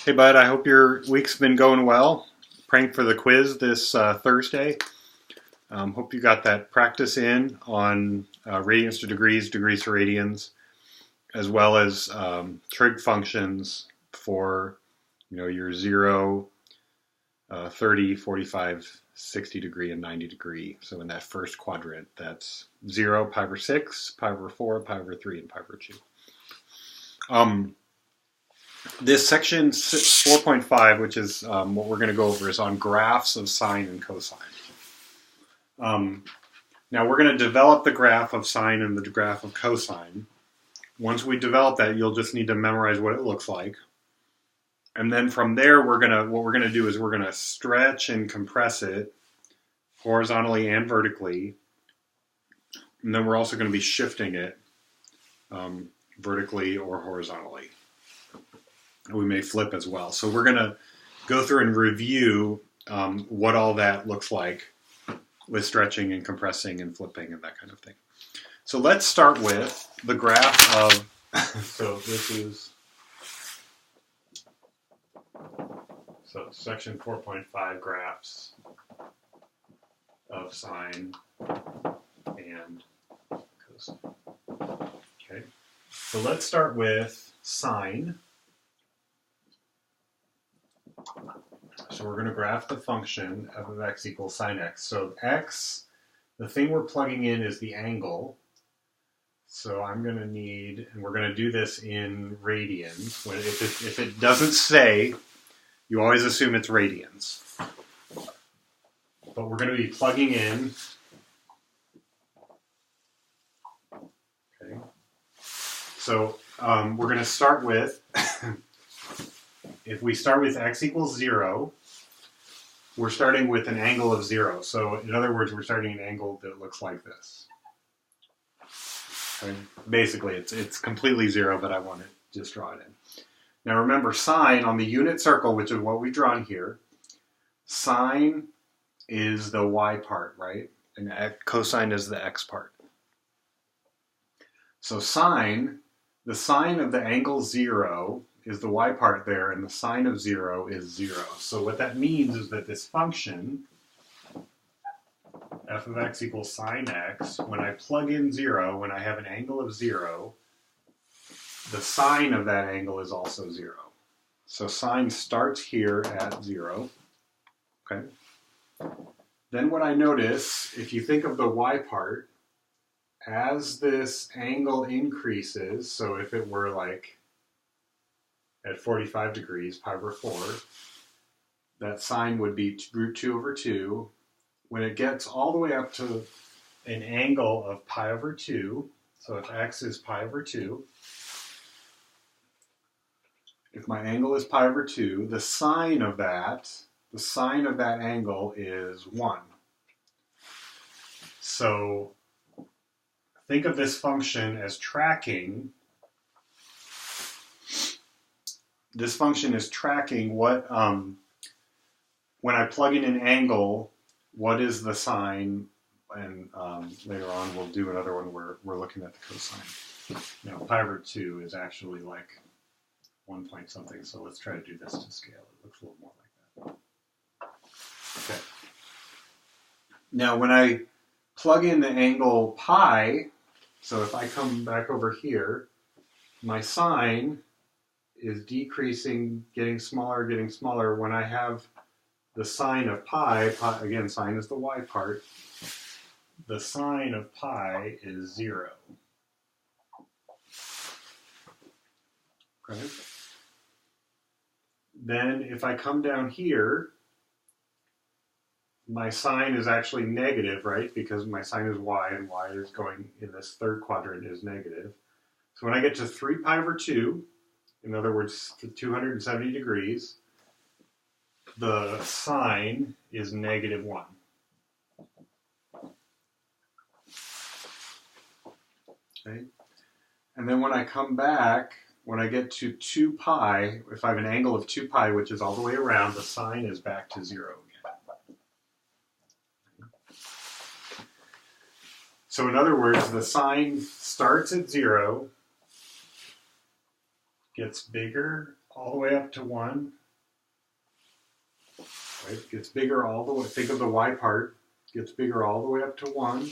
Hey, bud, I hope your week's been going well. Praying for the quiz this Thursday. Hope you got that practice in on radians to degrees, degrees to radians, as well as trig functions for your 0, 30, 45, 60 degree, and 90 degree. So in that first quadrant, that's 0, pi over 6, pi over 4, pi over 3, and pi over 2. This section 4.5, which is what we're going to go over, is on graphs of sine and cosine. Now we're going to develop the graph of sine and the graph of cosine. Once we develop that, you'll just need to memorize what it looks like. And then from there, what we're going to do is we're going to stretch and compress it horizontally and vertically. And then we're also going to be shifting it vertically or horizontally. We may flip as well. So we're going to go through and review what all that looks like with stretching and compressing and flipping and that kind of thing. So let's start with the graph of, so this is, so section 4.5 graphs of sine and cosine. Okay, so let's start with sine. So we're going to graph the function f of x equals sine x. So x, the thing we're plugging in is the angle. So I'm going to need, and we're going to do this in radians. If it doesn't say, you always assume it's radians. But we're going to be plugging in. Okay. So we're going to start with, if we start with x equals 0, we're starting with an angle of 0. So in other words, we're starting an angle that looks like this. Okay. Basically, it's completely 0, but I want to just draw it in. Now remember, sine on the unit circle, which is what we've drawn here, sine is the y part, right? And cosine is the x part. So sine, the sine of the angle 0 is the y part there, and the sine of 0 is 0. So what that means is that this function, f of x equals sine x, when I plug in 0, when I have an angle of 0, the sine of that angle is also 0. So sine starts here at 0. Okay. Then what I notice, if you think of the y part, as this angle increases, so if it were like at 45 degrees, pi over 4, that sine would be root 2 over 2. When it gets all the way up to an angle of pi over 2, so if x is pi over 2, if my angle is pi over 2, the sine of that angle is 1. So think of this function as tracking. This function is tracking what, when I plug in an angle, what is the sine, and later on we'll do another one where we're looking at the cosine. Now pi over 2 is actually like 1 point something, so let's try to do this to scale. It looks a little more like that. Okay. Now when I plug in the angle pi, so if I come back over here, my sine is decreasing, getting smaller, when I have the sine of pi, again, sine is the y part, the sine of pi is 0. Okay. Then if I come down here, my sine is actually negative, right? Because my sine is y, and y is going in this third quadrant is negative. So when I get to 3 pi over 2, in other words, 270 degrees, the sine is negative 1. Okay. And then when I come back, when I get to 2 pi, if I have an angle of 2 pi, which is all the way around, the sine is back to 0 again. So in other words, the sine starts at 0, gets bigger all the way up to 1. Right? Gets bigger all the way. Think of the y part. Gets bigger all the way up to 1.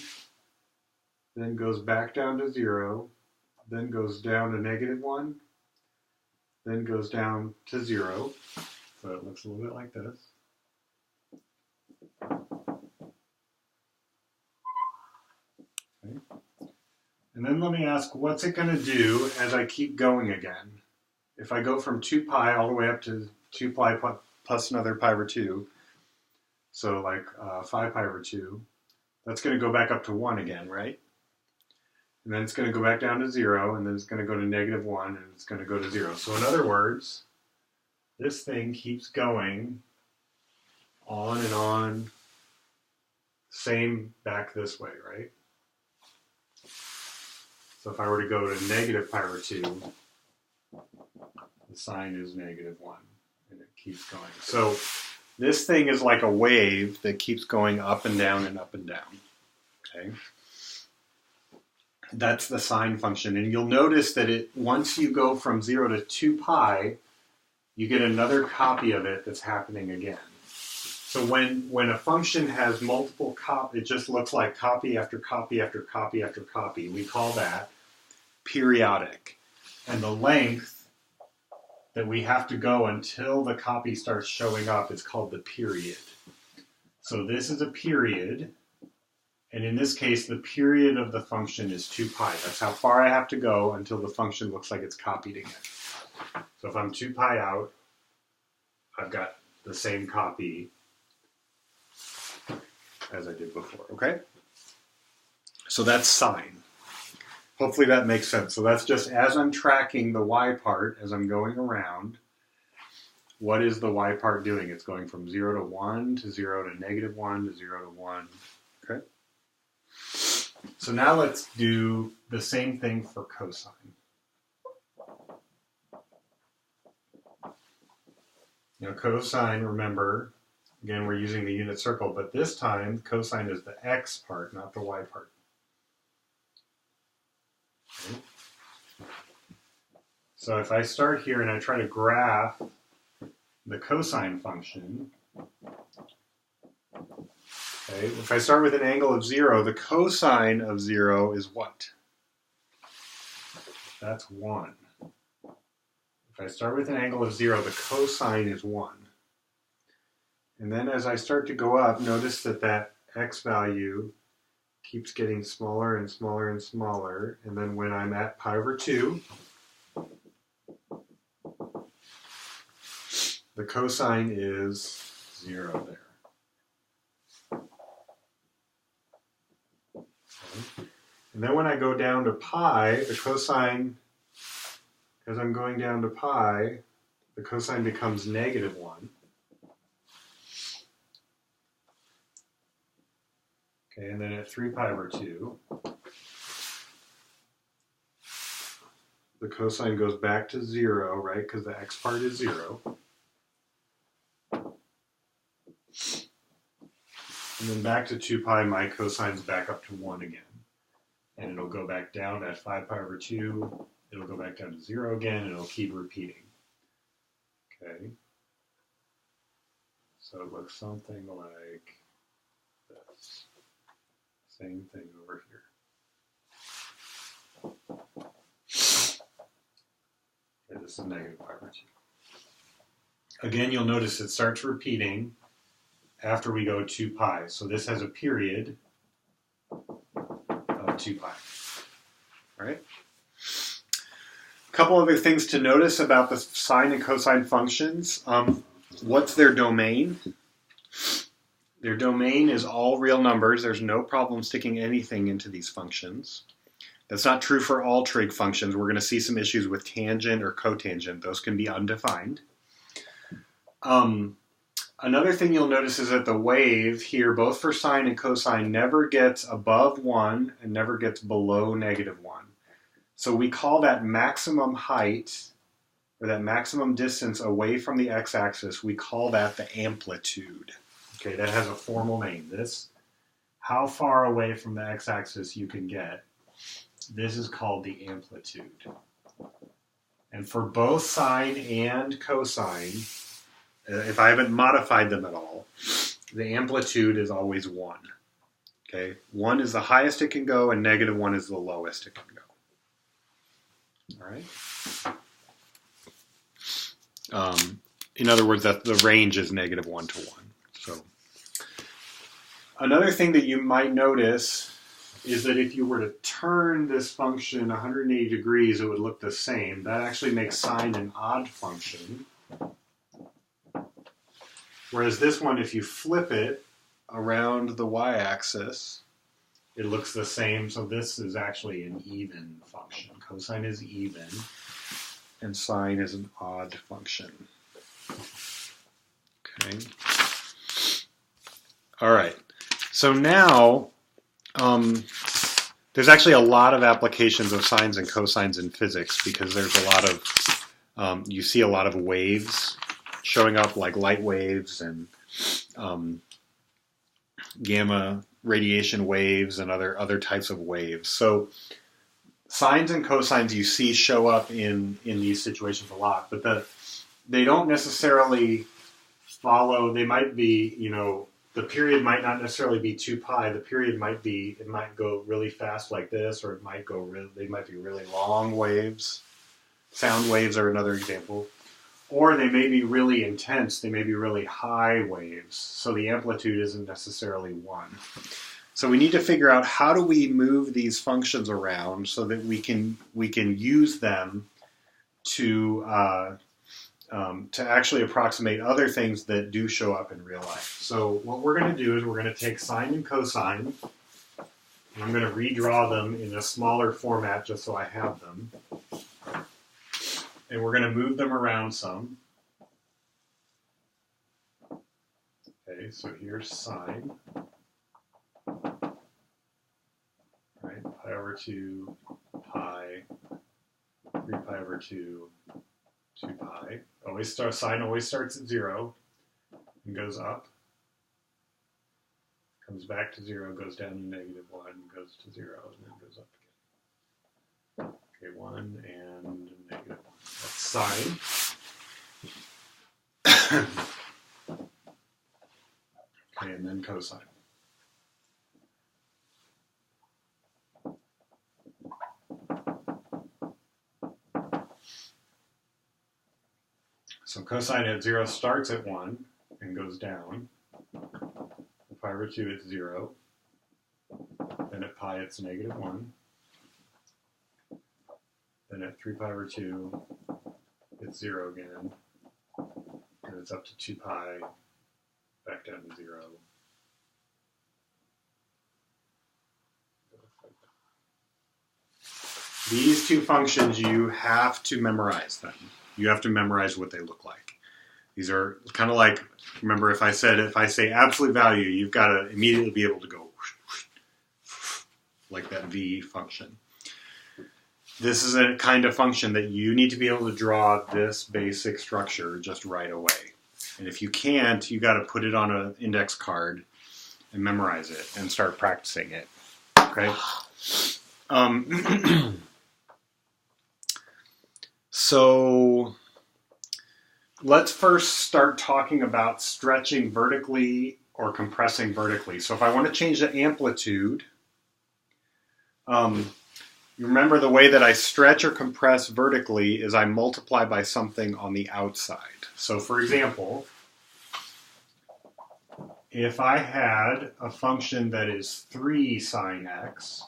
Then goes back down to 0. Then goes down to -1. Then goes down to 0. So it looks a little bit like this. Okay. And then let me ask, what's it going to do as I keep going again? If I go from 2 pi all the way up to 2 pi plus another pi over 2, so like 5 pi over 2, that's going to go back up to 1 again, right? And then it's going to go back down to 0, and then it's going to go to -1, and it's going to go to 0. So in other words, this thing keeps going on and on, same back this way, right? So if I were to go to -pi over 2, the sign is -1, and it keeps going. So this thing is like a wave that keeps going up and down and up and down, okay? That's the sine function, and you'll notice that once you go from 0 to 2 pi, you get another copy of it that's happening again. So when a function has multiple it just looks like copy after copy after copy after copy. We call that periodic. And the length that we have to go until the copy starts showing up is called the period. So this is a period. And in this case, the period of the function is 2 pi. That's how far I have to go until the function looks like it's copied again. So if I'm 2 pi out, I've got the same copy as I did before, okay? So that's sine. Hopefully that makes sense. So that's just as I'm tracking the y part, as I'm going around, what is the y part doing? It's going from 0 to 1 to 0 to -1 to 0 to 1, okay? So now let's do the same thing for cosine. Now cosine, remember, again we're using the unit circle, but this time cosine is the x part, not the y part. Okay. So if I start here and I try to graph the cosine function, okay, if I start with an angle of 0, the cosine of 0 is what? That's 1. If I start with an angle of 0, the cosine is 1. And then as I start to go up, notice that that x value keeps getting smaller and smaller and smaller. And then when I'm at pi over 2, the cosine is 0 there. Okay. And then when I go down to pi, the cosine, as I'm going down to pi, the cosine becomes -1. Okay, and then at 3 pi over 2, the cosine goes back to 0, right, because the x part is 0. And then back to 2 pi, my cosine's back up to 1 again. And it'll go back down at 5 pi over 2, it'll go back down to 0 again, and it'll keep repeating. Okay. So it looks something like this. Same thing over here. Okay, this is -pi over 2. Again, you'll notice it starts repeating after we go 2 pi. So this has a period of 2 pi. All right. A couple other things to notice about the sine and cosine functions. What's their domain? Their domain is all real numbers. There's no problem sticking anything into these functions. That's not true for all trig functions. We're going to see some issues with tangent or cotangent. Those can be undefined. Another thing you'll notice is that the wave here, both for sine and cosine, never gets above 1 and never gets below -1. So we call that maximum height, or that maximum distance away from the x-axis, we call that the amplitude. Okay, that has a formal name. This, how far away from the x-axis you can get, this is called the amplitude. And for both sine and cosine, if I haven't modified them at all, the amplitude is always 1. Okay, 1 is the highest it can go, and -1 is the lowest it can go. All right. In other words, that the range is -1 to 1. So, another thing that you might notice is that if you were to turn this function 180 degrees, it would look the same. That actually makes sine an odd function. Whereas this one, if you flip it around the y-axis, it looks the same. So this is actually an even function. Cosine is even, and sine is an odd function. Okay. All right. So now, there's actually a lot of applications of sines and cosines in physics because there's a lot of, you see a lot of waves showing up, like light waves and gamma radiation waves and other types of waves. So sines and cosines you see show up in these situations a lot, but they don't necessarily follow. They might be, the period might not necessarily be 2 pi. The period might be, it might go really fast like this, or it might go they might be really long waves. Sound waves are another example. Or they may be really intense. They may be really high waves. So the amplitude isn't necessarily 1. So we need to figure out how do we move these functions around so that we can use them to actually approximate other things that do show up in real life. So what we're going to do is we're going to take sine and cosine, and I'm going to redraw them in a smaller format just so I have them. And we're going to move them around some. Okay, so here's sine. Right, pi over 2, pi, 3 pi over 2, 2 pi. Sine always starts at 0 and goes up. Comes back to 0, goes down to -1, goes to 0, and then goes up again. Okay, 1 and -1. That's sine. Okay, and then cosine. So cosine at 0 starts at 1 and goes down. At pi over 2 it's 0. Then at pi it's -1. Then at 3 pi over 2 it's 0 again. And it's up to 2 pi, back down to 0. These two functions, you have to memorize them. You have to memorize what they look like. These are kind of like, remember if I say absolute value, you've got to immediately be able to go like that V function. This is a kind of function that you need to be able to draw this basic structure just right away. And if you can't, you got to put it on an index card and memorize it and start practicing it. Okay? So let's first start talking about stretching vertically or compressing vertically. So if I want to change the amplitude, you remember the way that I stretch or compress vertically is I multiply by something on the outside. So for example, if I had a function that is 3 sine x,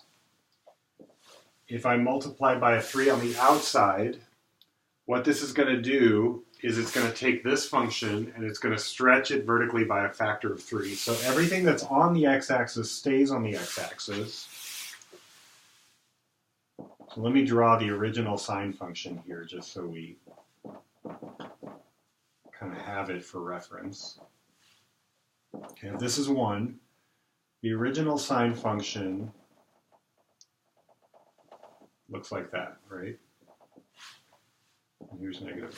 if I multiply by a 3 on the outside, what this is going to do is it's going to take this function and it's going to stretch it vertically by a factor of 3. So everything that's on the x-axis stays on the x-axis. So let me draw the original sine function here just so we kind of have it for reference. Okay, if this is 1, the original sine function looks like that, right? And here's -1.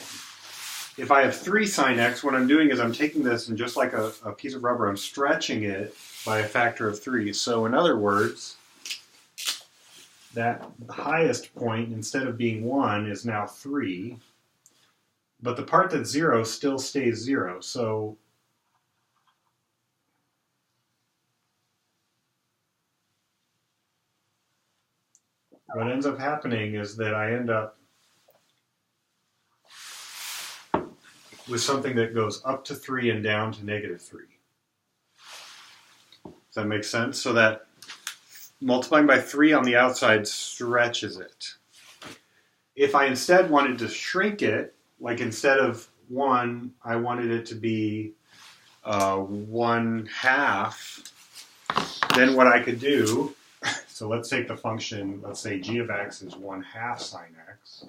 If I have 3 sine x, what I'm doing is I'm taking this and just like a piece of rubber, I'm stretching it by a factor of 3. So in other words, that highest point, instead of being 1, is now 3. But the part that's 0 still stays 0. So what ends up happening is that I end up with something that goes up to 3 and down to -3. Does that make sense? So that multiplying by 3 on the outside stretches it. If I instead wanted to shrink it, like instead of 1, I wanted it to be 1/2, then what I could do, so let's take the function, let's say g of x is 1/2 sine x.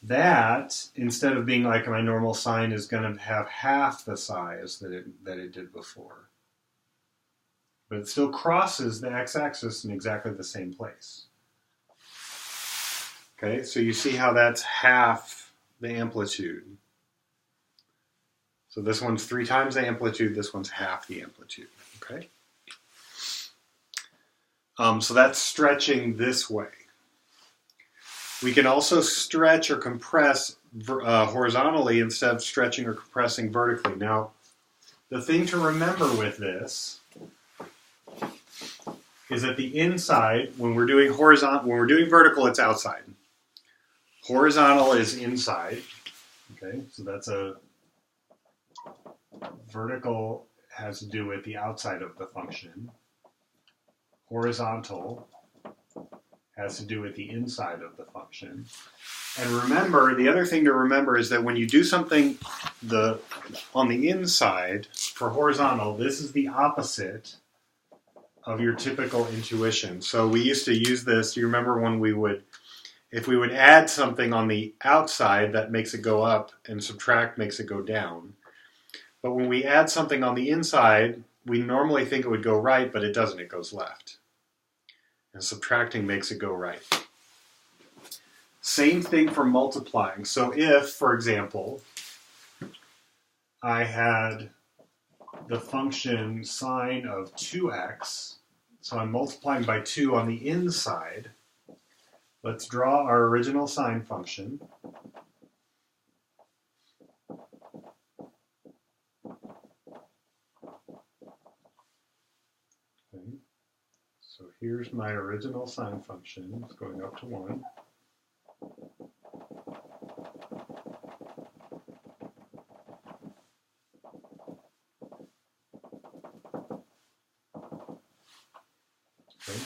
That, instead of being like my normal sine, is going to have half the size that it did before. But it still crosses the x-axis in exactly the same place. Okay, so you see how that's half the amplitude. So this one's 3 times the amplitude, this one's half the amplitude. Okay. So that's stretching this way. We can also stretch or compress horizontally instead of stretching or compressing vertically. Now, the thing to remember with this is that the inside, when we're doing vertical, it's outside. Horizontal is inside. Okay, so that's a vertical has to do with the outside of the function. Horizontal has to do with the inside of the function. And remember, the other thing to remember is that when you do something on the inside for horizontal, this is the opposite of your typical intuition. So we used to use this, do you remember when if we would add something on the outside, that makes it go up, and subtract makes it go down. But when we add something on the inside, we normally think it would go right, but it doesn't, it goes left. And subtracting makes it go right. Same thing for multiplying. So if, for example, I had the function sine of 2x, so I'm multiplying by 2 on the inside. Let's draw our original sine function. Okay. So here's my original sine function. It's going up to 1. Okay.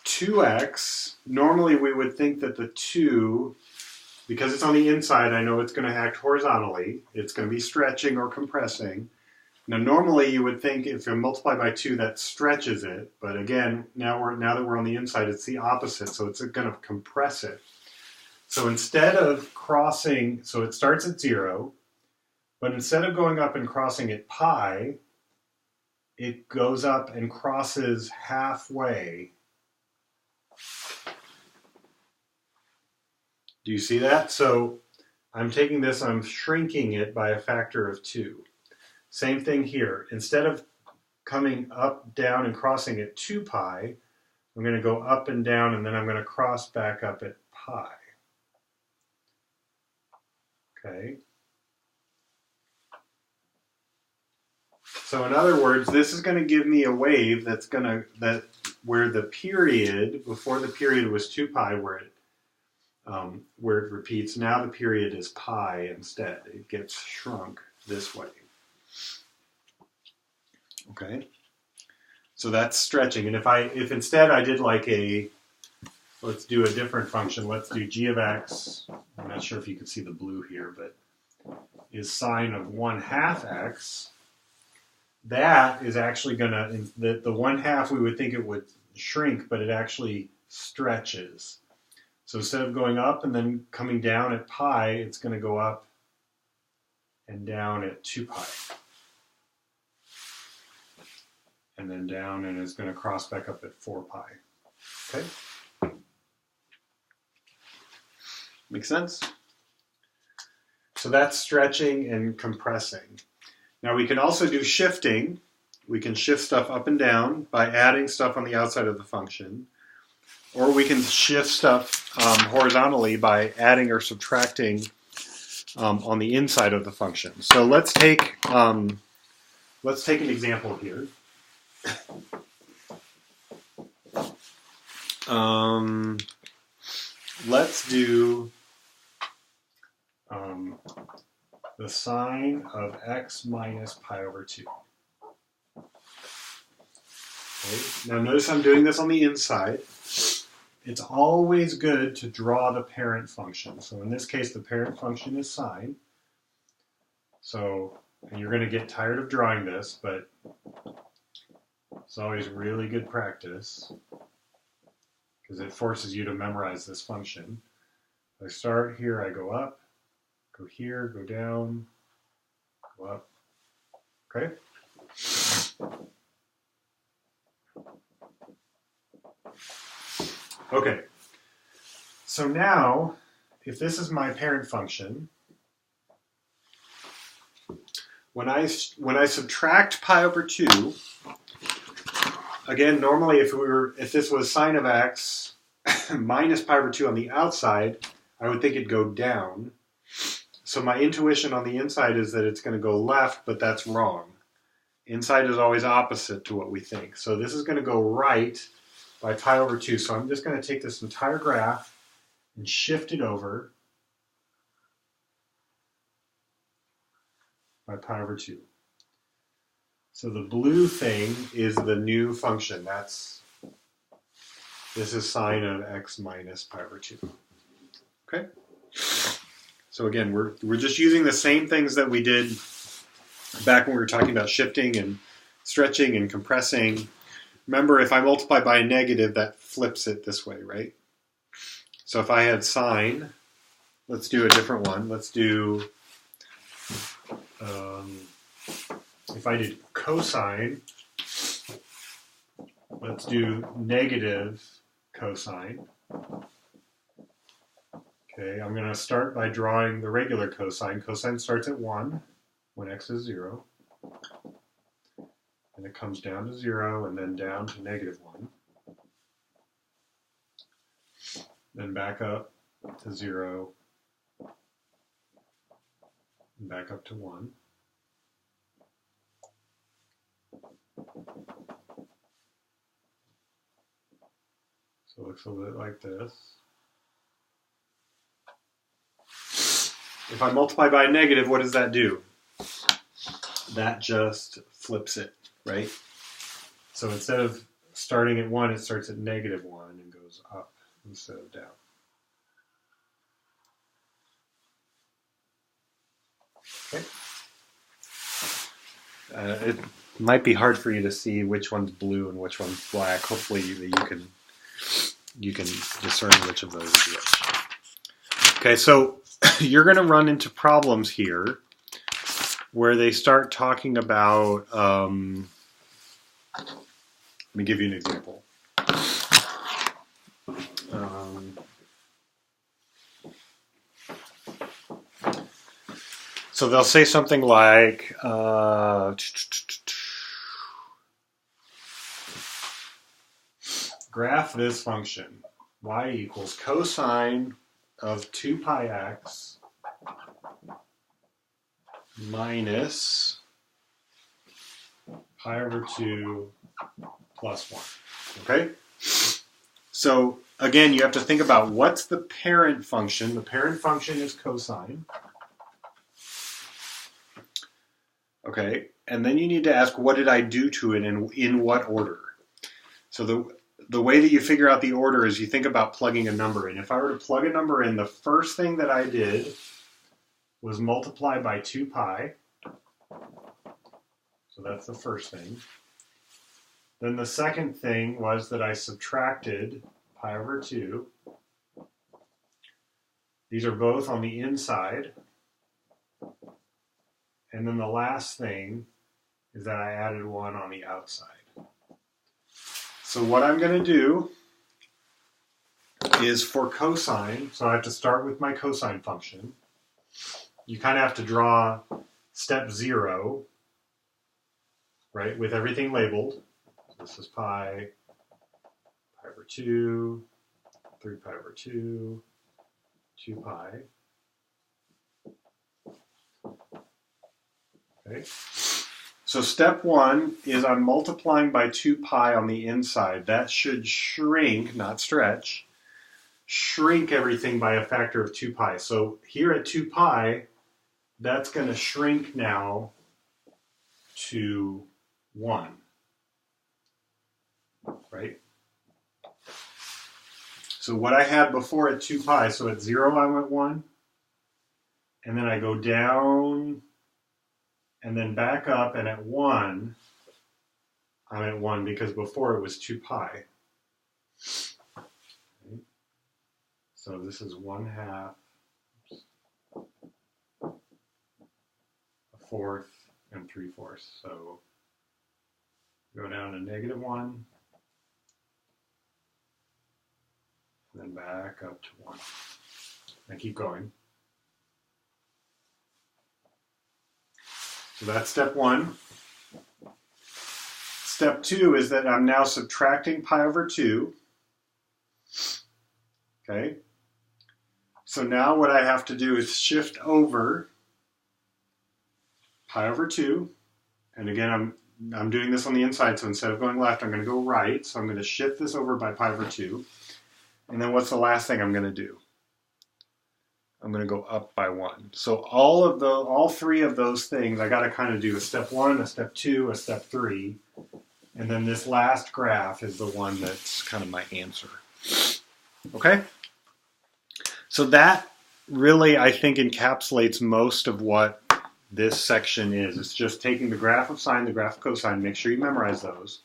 2x, normally we would think that the 2, because it's on the inside, I know it's going to act horizontally. It's going to be stretching or compressing. Now normally you would think if you multiply by 2 that stretches it, but again, now that we're on the inside, it's the opposite, so it's going to compress it. So instead of crossing, so it starts at 0, but instead of going up and crossing at pi, it goes up and crosses halfway. Do you see that? So I'm taking this, I'm shrinking it by a factor of 2. Same thing here. Instead of coming up, down, and crossing at 2 pi, I'm going to go up and down, and then I'm going to cross back up at pi. Okay. So in other words, this is going to give me a wave where the period, before the period was 2 pi, where it repeats. Now the period is pi instead. It gets shrunk this way. Okay, so that's stretching. And if instead I did like let's do a different function. Let's do g of x. I'm not sure if you can see the blue here, but is sine of 1/2 x. That is actually going to, the 1/2 we would think it would shrink, but it actually stretches. So instead of going up and then coming down at pi, it's going to go up and down at 2 pi. And then down, and it's going to cross back up at 4 pi. Okay? Make sense? So that's stretching and compressing. Now we can also do shifting, we can shift stuff up and down by adding stuff on the outside of the function, or we can shift stuff horizontally by adding or subtracting on the inside of the function. So let's take an example here. Let's do the sine of x minus pi over 2. Okay. Now notice I'm doing this on the inside. It's always good to draw the parent function. So in this case, the parent function is sine. So you're going to get tired of drawing this, but it's always really good practice because it forces you to memorize this function. I start here, I go up, go here, go down, go up. Okay? Okay. So now, if this is my parent function, when I subtract pi over 2, again, normally if this was sine of x minus pi over 2 on the outside, I would think it'd go down. So my intuition on the inside is that it's going to go left, but that's wrong. Inside is always opposite to what we think. So this is going to go right by pi over 2. So I'm just going to take this entire graph and shift it over by pi over 2. So the blue thing is the new function. This is sine of x minus pi over 2. Okay? So again, we're just using the same things that we did back when we were talking about shifting and stretching and compressing. Remember, if I multiply by a negative, that flips it this way, right? So if I had sine, let's do a different one. Let's do, if I did cosine, let's do negative cosine. Okay, I'm going to start by drawing the regular cosine. Cosine starts at 1 when x is 0. And it comes down to 0 and then down to negative 1. Then back up to 0. And back up to 1. So it looks a little bit like this. If I multiply by a negative, what does that do? That just flips it, right? So instead of starting at 1, it starts at negative 1 and goes up instead of down. Okay. It might be hard for you to see which one's blue and which one's black. Hopefully you can discern which of those is which. Okay, so you're going to run into problems here where they start talking about, let me give you an example. So they'll say something like, graph this function, y equals cosine of 2 pi x minus pi over 2 plus 1. Okay? So again, you have to think about what's the parent function. The parent function is cosine. Okay, and then you need to ask, what did I do to it and in what order? So the way that you figure out the order is you think about plugging a number in. If I were to plug a number in, the first thing that I did was multiply by 2 pi. So that's the first thing. Then the second thing was that I subtracted pi over 2. These are both on the inside. And then the last thing is that I added 1 on the outside. So what I'm going to do is for cosine, so I have to start with my cosine function. You kind of have to draw step 0, right, with everything labeled. This is pi over 2, 3 pi over 2, 2 pi. Okay. So step 1 is I'm multiplying by 2 pi on the inside. That should shrink, not stretch, shrink everything by a factor of 2 pi. So here at 2 pi, that's going to shrink now to 1, right? So what I had before at 2 pi, so at 0 I went 1, and then I go down, and then back up, and at 1, I'm at 1 because before it was 2 pi. Okay. So this is 1/2, a fourth, and 3/4. So go down to -1, and then back up to 1. And keep going. So that's step 1. Step 2 is that I'm now subtracting pi over 2. Okay. So now what I have to do is shift over pi over 2. And again, I'm doing this on the inside, so instead of going left, I'm going to go right. So I'm going to shift this over by pi over 2. And then what's the last thing I'm going to do? I'm going to go up by 1. So all 3 of those things, I got to kind of do a step 1, a step 2, a step 3. And then this last graph is the one that's kind of my answer. Okay? So that really, I think, encapsulates most of what this section is. It's just taking the graph of sine, the graph of cosine, make sure you memorize those,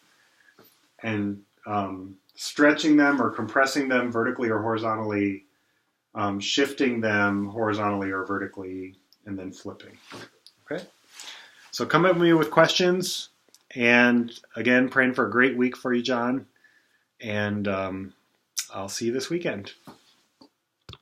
and stretching them or compressing them vertically or horizontally, shifting them horizontally or vertically, and then flipping. Okay? So come at me with questions. And again, praying for a great week for you, John. And I'll see you this weekend.